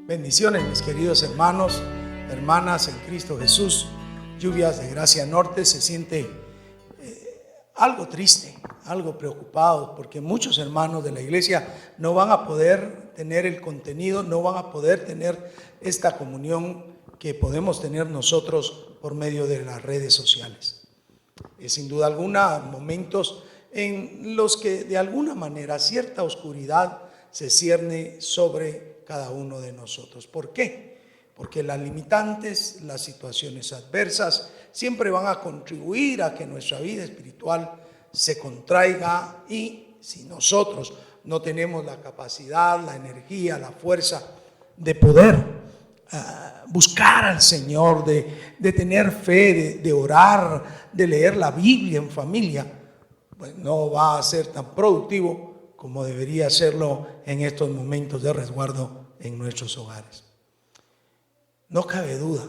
Bendiciones, mis queridos hermanos, hermanas en Cristo Jesús. Lluvias de Gracia Norte se siente algo triste, algo preocupado, porque muchos hermanos de la iglesia no van a poder tener el contenido, no van a poder tener esta comunión que podemos tener nosotros por medio de las redes sociales. Sin duda alguna, momentos en los que de alguna manera cierta oscuridad se cierne sobre cada uno de nosotros. ¿Por qué? Porque las limitantes, las situaciones adversas siempre van a contribuir a que nuestra vida espiritual se contraiga, y si nosotros no tenemos la capacidad, la energía, la fuerza de poder buscar al Señor, de tener fe, de orar, de leer la Biblia en familia, pues no va a ser tan productivo como debería serlo en estos momentos de resguardo en nuestros hogares. No cabe duda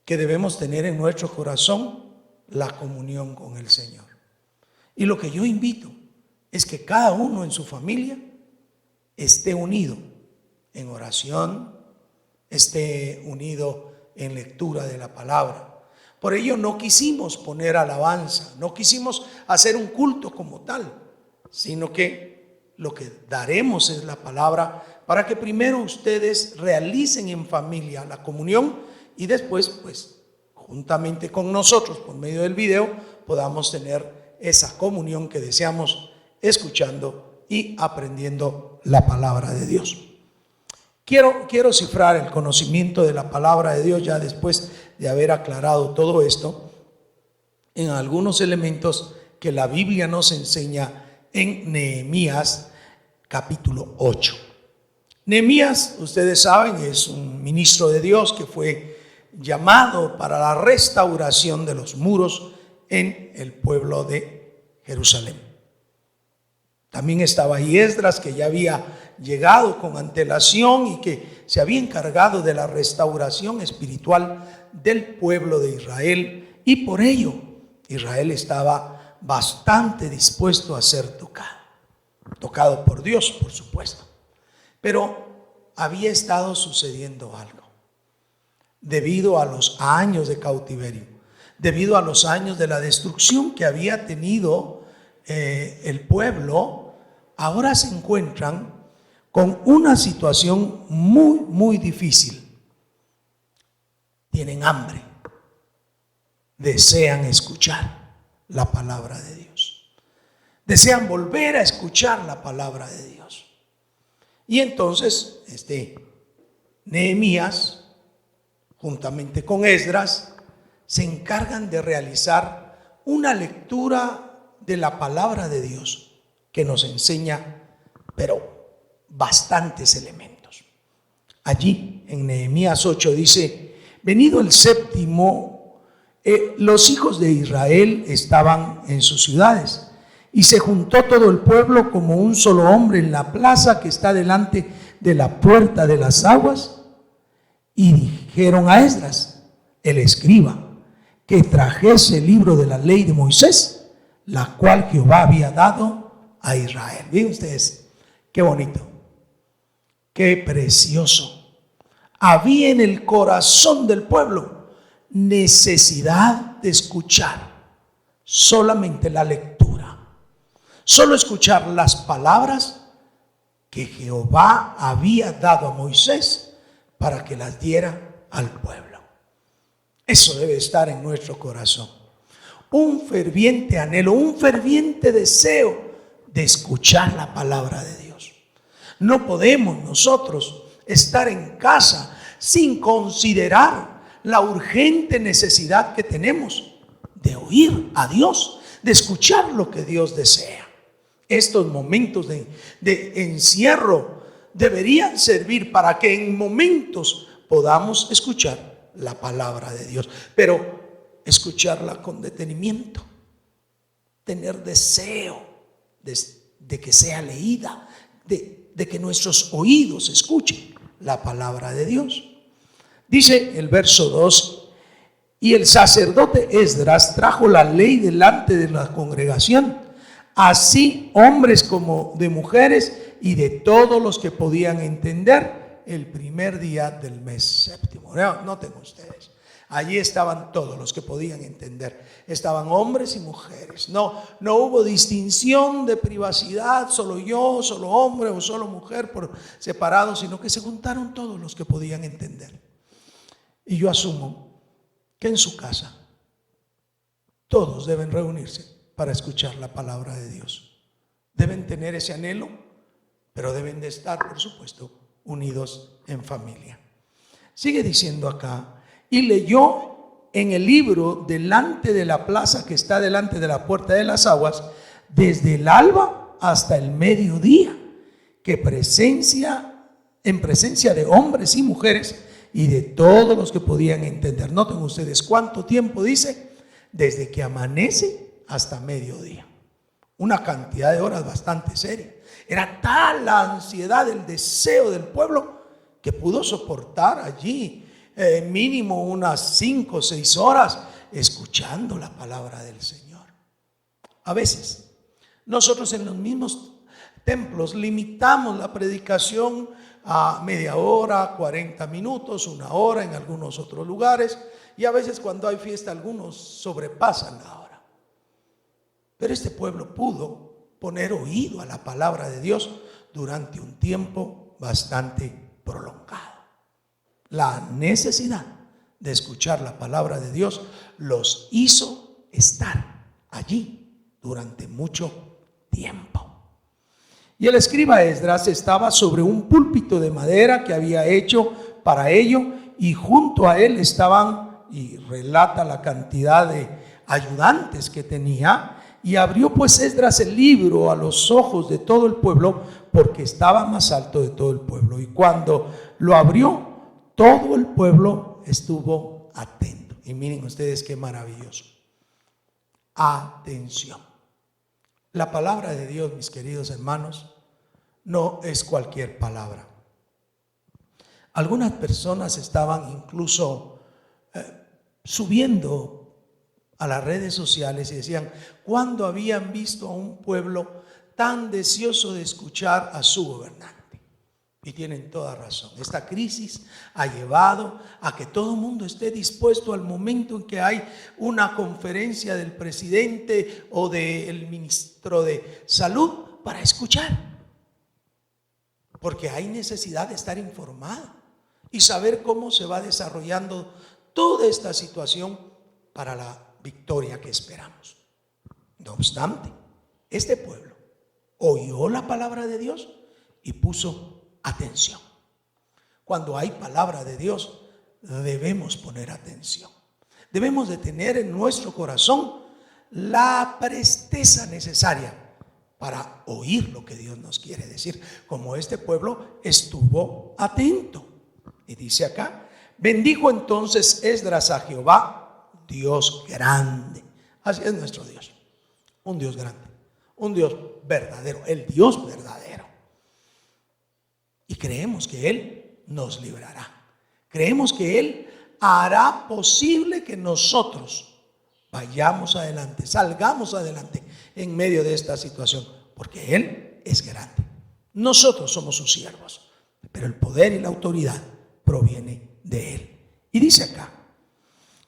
que debemos tener en nuestro corazón la comunión con el Señor. Y lo que yo invito es que cada uno en su familia esté unido en oración, esté unido en lectura de la palabra. Por ello no quisimos poner alabanza, no quisimos hacer un culto como tal, sino que lo que daremos es la palabra para que primero ustedes realicen en familia la comunión y después, pues, juntamente con nosotros, por medio del video, podamos tener esa comunión que deseamos, escuchando y aprendiendo la palabra de Dios. Quiero cifrar el conocimiento de la palabra de Dios ya después de haber aclarado todo esto en algunos elementos que la Biblia nos enseña en Nehemías capítulo 8. Nehemías, ustedes saben, es un ministro de Dios que fue llamado para la restauración de los muros en el pueblo de Jerusalén. También estaba ahí Esdras, que ya había llegado con antelación y que se había encargado de la restauración espiritual del pueblo de Israel, y por ello Israel estaba bastante dispuesto a ser tocado por Dios, por supuesto. Pero había estado sucediendo algo. Debido a los años de cautiverio, debido a los años de la destrucción que había tenido el pueblo, ahora se encuentran con una situación muy difícil. Tienen hambre, desean escuchar la palabra de Dios, desean volver a escuchar la palabra de Dios. Y entonces Nehemías, juntamente con Esdras, se encargan de realizar una lectura de la palabra de Dios que nos enseña, pero bastantes elementos. Allí en Nehemías 8 dice: venido el séptimo, los hijos de Israel estaban en sus ciudades, y se juntó todo el pueblo como un solo hombre en la plaza que está delante de la puerta de las aguas, y dijeron a Esdras, el escriba, que trajese el libro de la ley de Moisés, la cual Jehová había dado a Israel. Miren ustedes, qué bonito, qué precioso. Había en el corazón del pueblo necesidad de escuchar solamente la lectura, solo escuchar las palabras que Jehová había dado a Moisés para que las diera al pueblo. Eso debe estar en nuestro corazón. Un ferviente anhelo, un ferviente deseo de escuchar la palabra de Dios. No podemos nosotros estar en casa sin considerar la urgente necesidad que tenemos de oír a Dios, de escuchar lo que Dios desea. Estos momentos de encierro deberían servir para que en momentos podamos escuchar la palabra de Dios, pero escucharla con detenimiento, tener deseo de que sea leída, de que nuestros oídos escuchen la palabra de Dios. Dice el verso 2: y el sacerdote Esdras trajo la ley delante de la congregación, así hombres como de mujeres y de todos los que podían entender, el primer día del mes séptimo. Noten ustedes, allí estaban todos los que podían entender. Estaban hombres y mujeres. No hubo distinción de privacidad, solo yo, solo hombre o solo mujer por separado, sino que se juntaron todos los que podían entender. Y yo asumo que en su casa todos deben reunirse para escuchar la palabra de Dios. Deben tener ese anhelo, pero deben de estar, por supuesto, unidos en familia. Sigue diciendo acá: y leyó en el libro delante de la plaza que está delante de la puerta de las aguas, desde el alba hasta el mediodía, que en presencia de hombres y mujeres y de todos los que podían entender. Noten ustedes cuánto tiempo dice: desde que amanece hasta mediodía. Una cantidad de horas bastante seria. Era tal la ansiedad, el deseo del pueblo, que pudo soportar allí mínimo unas 5 o 6 horas escuchando la palabra del Señor. A veces nosotros en los mismos templos limitamos la predicación a media hora, 40 minutos, 1 hora en algunos otros lugares, y a veces cuando hay fiesta algunos sobrepasan la hora. Pero este pueblo pudo poner oído a la palabra de Dios durante un tiempo bastante prolongado. La necesidad de escuchar la palabra de Dios los hizo estar allí durante mucho tiempo. Y el escriba Esdras estaba sobre un púlpito de madera que había hecho para ello, y junto a él estaban, y relata la cantidad de ayudantes que tenía. Y abrió pues Esdras el libro a los ojos de todo el pueblo, porque estaba más alto de todo el pueblo. Y cuando lo abrió, todo el pueblo estuvo atento. Y miren ustedes qué maravilloso. Atención. La palabra de Dios, mis queridos hermanos, no es cualquier palabra. Algunas personas estaban incluso subiendo a las redes sociales y decían: ¿cuándo habían visto a un pueblo tan deseoso de escuchar a su gobernante? Y tienen toda razón. Esta crisis ha llevado a que todo el mundo esté dispuesto al momento en que hay una conferencia del presidente o del ministro de salud para escuchar. Porque hay necesidad de estar informado y saber cómo se va desarrollando toda esta situación para la victoria que esperamos. No obstante, este pueblo oyó la palabra de Dios y puso atención. Cuando hay palabra de Dios, debemos poner atención. Debemos de tener en nuestro corazón la presteza necesaria para oír lo que Dios nos quiere decir, como este pueblo estuvo atento. Y dice acá: bendijo entonces Esdras a Jehová, Dios grande. Así es nuestro Dios, un Dios grande, un Dios verdadero, el Dios verdadero. Y creemos que Él nos librará. Creemos que Él hará posible que nosotros vayamos adelante, salgamos adelante en medio de esta situación, porque Él es grande. Nosotros somos sus siervos, pero el poder y la autoridad proviene de Él. Y dice acá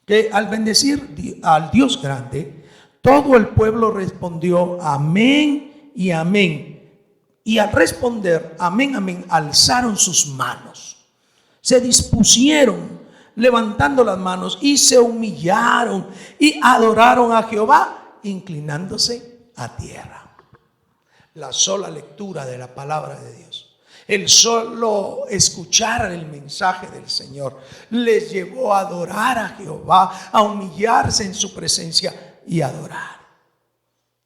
que al bendecir al Dios grande, todo el pueblo respondió amén y amén. Y al responder amén, amén, alzaron sus manos, se dispusieron levantando las manos y se humillaron y adoraron a Jehová, inclinándose a tierra. La sola lectura de la palabra de Dios, el solo escuchar el mensaje del Señor, les llevó a adorar a Jehová, a humillarse en su presencia y adorar.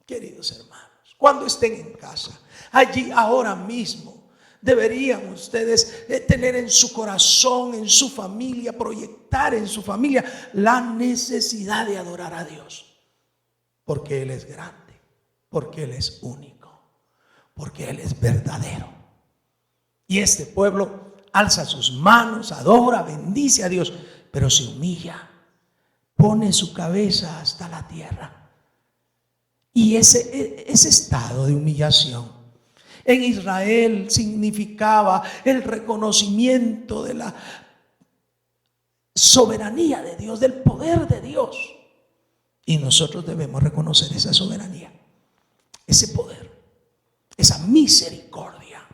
Queridos hermanos, cuando estén en casa, allí ahora mismo, deberían ustedes tener en su corazón, en su familia, proyectar en su familia la necesidad de adorar a Dios, porque Él es grande, porque Él es único, porque Él es verdadero. Y este pueblo alza sus manos, adora, bendice a Dios, pero se humilla, pone su cabeza hasta la tierra. Y ese estado de humillación, en Israel significaba el reconocimiento de la soberanía de Dios, del poder de Dios. Y nosotros debemos reconocer esa soberanía, ese poder, esa misericordia.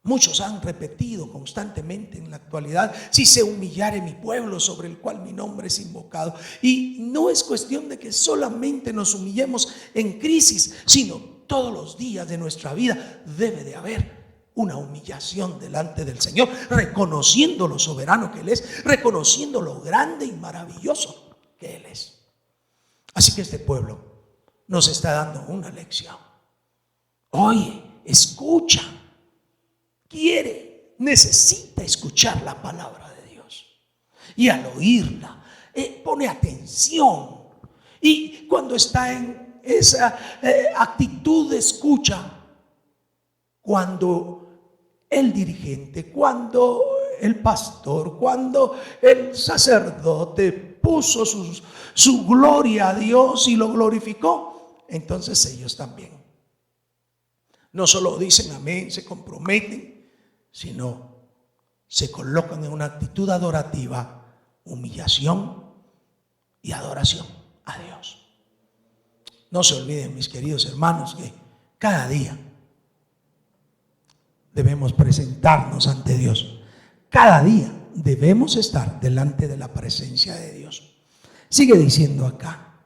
Muchos han repetido constantemente en la actualidad: si se humillare mi pueblo sobre el cual mi nombre es invocado. Y no es cuestión de que solamente nos humillemos en crisis, sino todos los días de nuestra vida debe de haber una humillación delante del Señor, reconociendo lo soberano que Él es, reconociendo lo grande y maravilloso que Él es. Así que este pueblo nos está dando una lección. Oye, escucha. Quiere, necesita escuchar la palabra de Dios. Y al oírla, pone atención. Y cuando está en esa actitud de escucha, cuando el dirigente, cuando el pastor, cuando el sacerdote puso su gloria a Dios y lo glorificó, entonces ellos también no solo dicen amén, se comprometen, sino se colocan en una actitud adorativa, humillación y adoración a Dios. No se olviden, mis queridos hermanos, que cada día debemos presentarnos ante Dios. Cada día debemos estar delante de la presencia de Dios. Sigue diciendo acá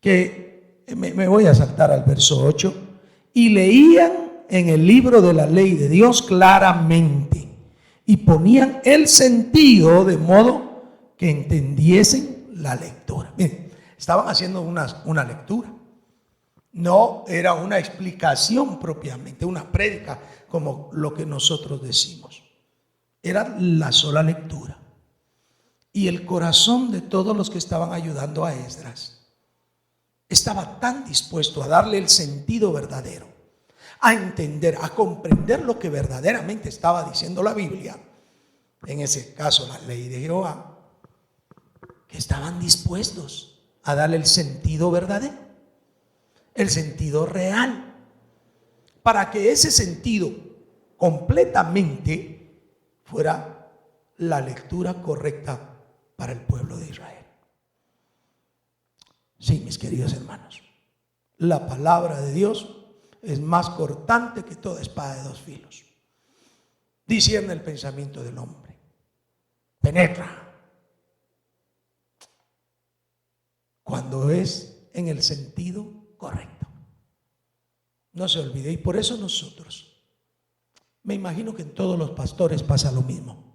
que me voy a saltar al verso 8. Y leían en el libro de la ley de Dios claramente y ponían el sentido de modo que entendiesen la lectura. Miren, estaban haciendo una lectura. No era una explicación propiamente, una prédica como lo que nosotros decimos. Era la sola lectura. Y el corazón de todos los que estaban ayudando a Esdras estaba tan dispuesto a darle el sentido verdadero, a entender, a comprender lo que verdaderamente estaba diciendo la Biblia, en ese caso la ley de Jehová, que estaban dispuestos a darle el sentido verdadero, el sentido real, para que ese sentido completamente fuera la lectura correcta para el pueblo de Israel. Sí, mis queridos hermanos, la palabra de Dios es más cortante que toda espada de dos filos. Discierne el pensamiento del hombre, penetra cuando es en el sentido correcto. No se olvide, y por eso nosotros, me imagino que en todos los pastores pasa lo mismo.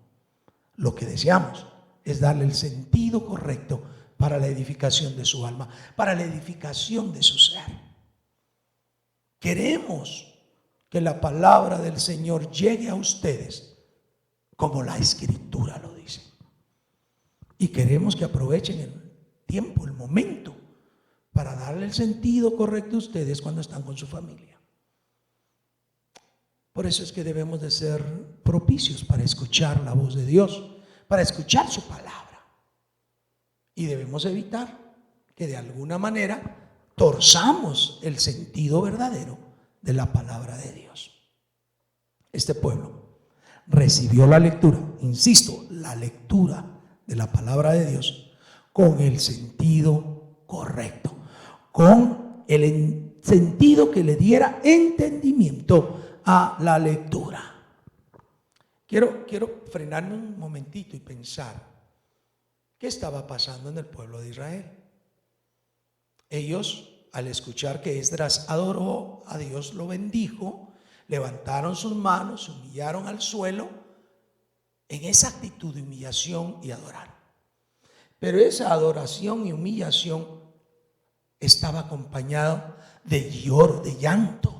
Lo que deseamos es darle el sentido correcto para la edificación de su alma, para la edificación de su ser. Queremos que la palabra del Señor llegue a ustedes como la Escritura lo dice. Y queremos que aprovechen el tiempo, el momento, para darle el sentido correcto a ustedes cuando están con su familia. Por eso es que debemos de ser propicios para escuchar la voz de Dios, para escuchar su palabra. Y debemos evitar que de alguna manera torzamos el sentido verdadero de la palabra de Dios. Este pueblo recibió la lectura, insisto, la lectura de la palabra de Dios con el sentido correcto, con el sentido que le diera entendimiento a la lectura. Quiero frenarme un momentito y pensar qué estaba pasando en el pueblo de Israel. Ellos, al escuchar que Esdras adoró a Dios, lo bendijo, levantaron sus manos, se humillaron al suelo en esa actitud de humillación y adorar. Pero esa adoración y humillación estaba acompañada de lloro, de llanto.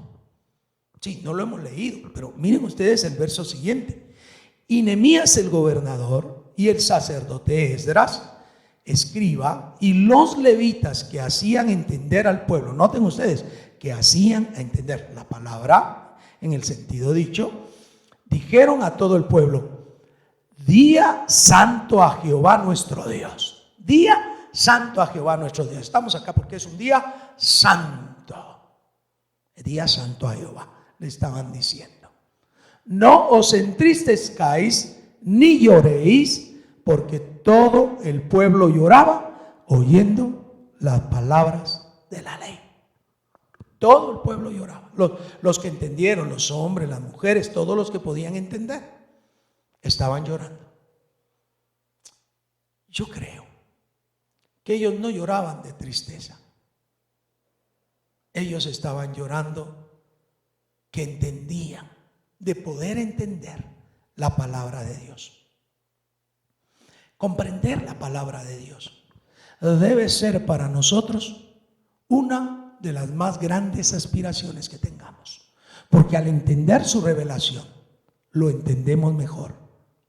Sí, no lo hemos leído, pero miren ustedes el verso siguiente. Y Nehemías el gobernador y el sacerdote Esdras, escriba, y los levitas que hacían entender al pueblo, noten ustedes, que hacían entender la palabra en el sentido dicho, dijeron a todo el pueblo: día santo a Jehová nuestro Dios. Día santo a Jehová nuestro Dios. Estamos acá porque es un día santo. Día santo a Jehová, le estaban diciendo. No os entristezcáis ni lloréis, porque todo el pueblo lloraba oyendo las palabras de la ley. Todo el pueblo lloraba. Los que entendieron, los hombres, las mujeres, todos los que podían entender, estaban llorando. Yo creo que ellos no lloraban de tristeza. Ellos estaban llorando que entendían, de poder entender la palabra de Dios. Comprender la palabra de Dios debe ser para nosotros una de las más grandes aspiraciones que tengamos, porque al entender su revelación, lo entendemos mejor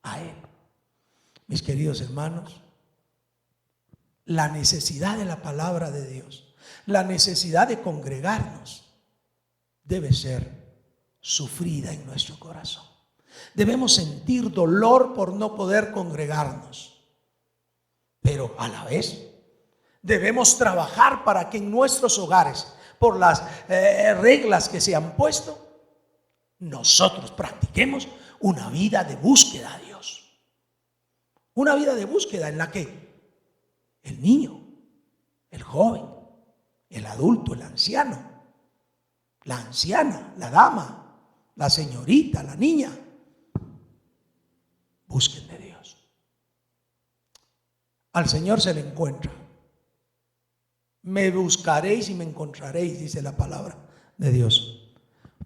a Él. Mis queridos hermanos, la necesidad de la palabra de Dios, la necesidad de congregarnos debe ser sufrida en nuestro corazón. Debemos sentir dolor por no poder congregarnos, pero a la vez debemos trabajar para que en nuestros hogares, por las reglas que se han puesto, nosotros practiquemos una vida de búsqueda a Dios. Una vida de búsqueda en la que el niño, el joven, el adulto, el anciano, la anciana, la dama, la señorita, la niña, busquen de Dios. Al Señor se le encuentra. Me buscaréis y me encontraréis, dice la palabra de Dios,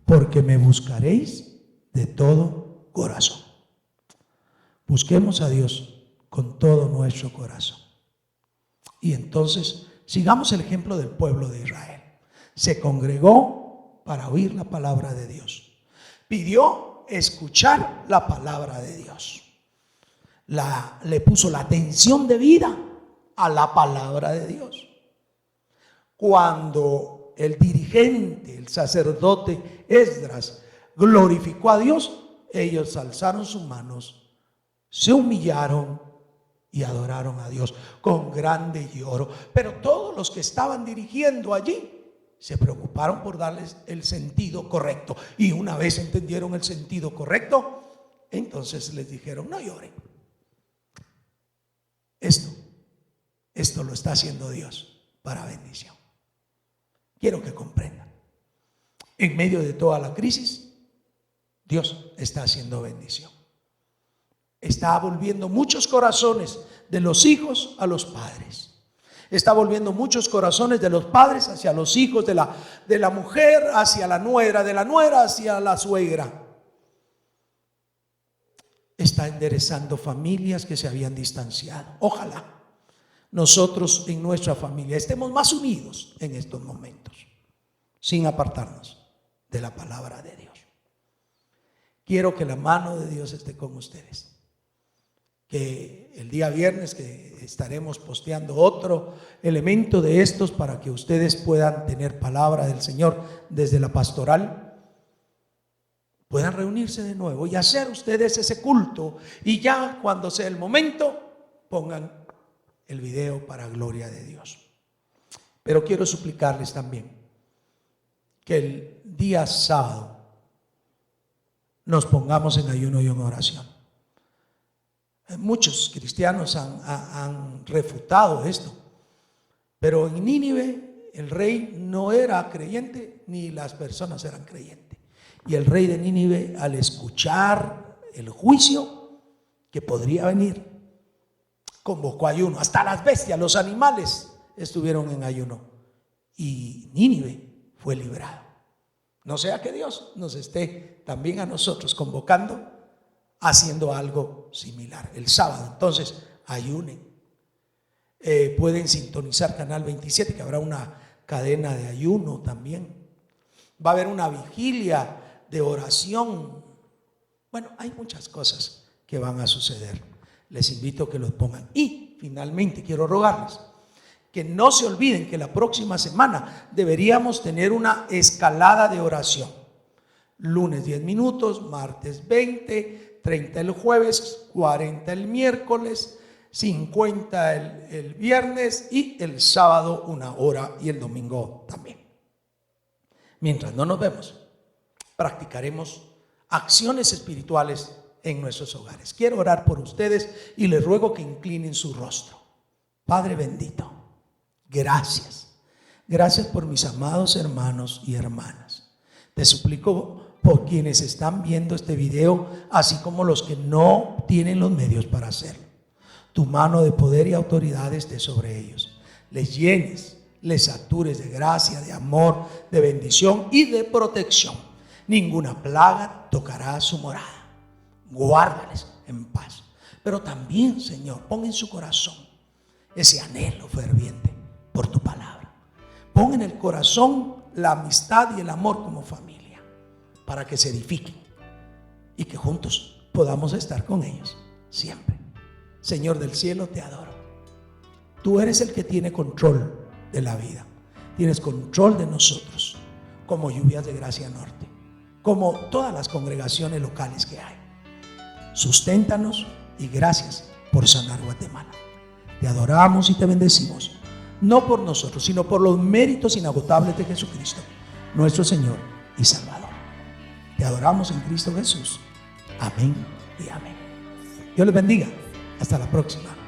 porque me buscaréis de todo corazón. Busquemos a Dios con todo nuestro corazón. Y entonces sigamos el ejemplo del pueblo de Israel. Se congregó para oír la palabra de Dios. Pidió escuchar la palabra de Dios. Le puso la atención de vida a la palabra de Dios. Cuando el dirigente, el sacerdote Esdras, glorificó a Dios, ellos alzaron sus manos, se humillaron y adoraron a Dios con grande lloro. Pero todos los que estaban dirigiendo allí se preocuparon por darles el sentido correcto. Y una vez entendieron el sentido correcto, entonces les dijeron: no lloren. Esto lo está haciendo Dios para bendición. Quiero que comprendan. En medio de toda la crisis, Dios está haciendo bendición. Está volviendo muchos corazones de los hijos a los padres. Está volviendo muchos corazones de los padres hacia los hijos, de la mujer hacia la nuera, de la nuera hacia la suegra. Está enderezando familias que se habían distanciado. Ojalá nosotros en nuestra familia estemos más unidos en estos momentos, sin apartarnos de la palabra de Dios. Quiero que la mano de Dios esté con ustedes. Que el día viernes que estaremos posteando otro elemento de estos para que ustedes puedan tener palabra del Señor desde la pastoral, puedan reunirse de nuevo y hacer ustedes ese culto, y ya cuando sea el momento pongan el video para gloria de Dios. Pero quiero suplicarles también que el día sábado nos pongamos en ayuno y en oración. Muchos cristianos han refutado esto, pero en Nínive el rey no era creyente ni las personas eran creyentes. Y el rey de Nínive, al escuchar el juicio que podría venir, convocó ayuno. Hasta las bestias, los animales estuvieron en ayuno y Nínive fue librado. No sea que Dios nos esté también a nosotros convocando, haciendo algo similar el sábado. Entonces ayunen. Pueden sintonizar Canal 27, que habrá una cadena de ayuno también. Va a haber una vigilia de oración. Bueno, hay muchas cosas que van a suceder. Les invito a que los pongan. Y finalmente quiero rogarles que no se olviden que la próxima semana deberíamos tener una escalada de oración. Lunes 10 minutos, martes 20, 30 el jueves, 40 el miércoles, 50 el viernes y el sábado 1 hora y el domingo también. mientras no nos vemos, practicaremos acciones espirituales en nuestros hogares. Quiero orar por ustedes y les ruego que inclinen su rostro. Padre bendito, gracias. Gracias por mis amados hermanos y hermanas. Te suplico por quienes están viendo este video, así como los que no tienen los medios para hacerlo. Tu mano de poder y autoridad esté sobre ellos. Les llenes, les satures de gracia, de amor, de bendición y de protección. Ninguna plaga tocará su morada. Guárdales en paz. Pero también, Señor, pon en su corazón ese anhelo ferviente por tu palabra. Pon en el corazón la amistad y el amor como familia, para que se edifiquen y que juntos podamos estar con ellos siempre. Señor del cielo, te adoro. Tú eres el que tiene control de la vida. Tienes control de nosotros, como Lluvias de Gracia Norte, como todas las congregaciones locales que hay. Susténtanos y gracias por sanar Guatemala. Te adoramos y te bendecimos, no por nosotros, sino por los méritos inagotables de Jesucristo, nuestro Señor y Salvador. Te adoramos en Cristo Jesús. Amén y amén. Dios les bendiga. Hasta la próxima.